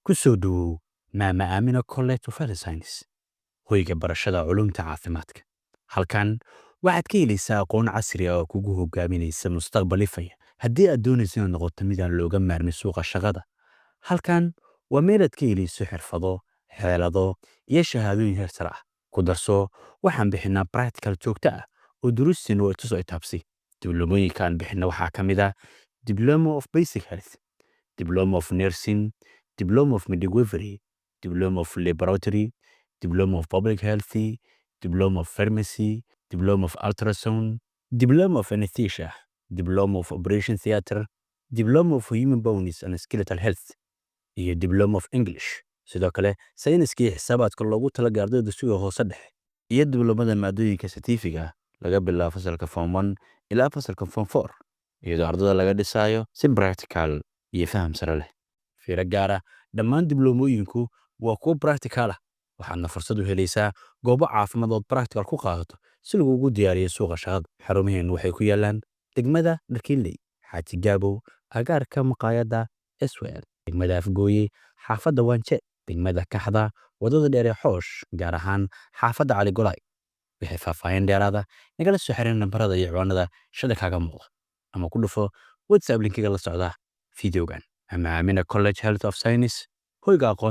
ku soo dhowow maama aamina college of health science hoyga barashada culumta caafimaadka halkan waxaad ka helaysaa aqoon casri ah oo kugu hogaaminaysa mustaqbal ifaya haddii aad doonayso inaad noqoto mid aan looga maarmin suuqa shaqada halkan waa meel aad ka helayso xirfado xeelado iyo shahaadooyin heer sare ah ku darso waxaan bixinaa practical joogto ah oo duruustiina waa itus itaabsi dibloomooyinka aan bixina waxaa ka mid ah diploma of basic health diploma of nursing diploma of midwifery diploma of laboratory diploma of public health diploma of pharmacy diploma of ultrasound diploma of anesthesia diploma of operation theatre diploma of human bones and skeletal health iyo diploma of English sidoo kale sayniska iyo xisaabaadka loogu talagalay ardayda dugsiga hoose dhexe iyo diplomada maadooyinka certificate laga bilaabo fasalka form 1 ilaa fasalka form 4 iyadoo ardayda laga dhisayo si practical iyo faham sare leh fiiro gaar ah dhammaan diblomooyinku waa kuwo practical ah waxaadna fursad u helaysaa goobo caafimaad oo practical ku qaadato si lagugu diyaariyo suuqa shaqada xarumaheenu waxay ku yaalaan degmada Dharkiinley Xaaji Gaabow agaarka maqaayada Swell degmada Afgooye xaafadda Wanje degmada Kaxda wadada dheer ee Xoosh gaar ahaan xaafadda Cali Golay wixii faahfaahin dheeraada nagala soo xiriir nambarada iyo ciwaanada shada kaaga muuqda ama ku dhufo WhatsApp linkiga la socda fiidiyogan ama Amina College Health of Science hoyga aqoon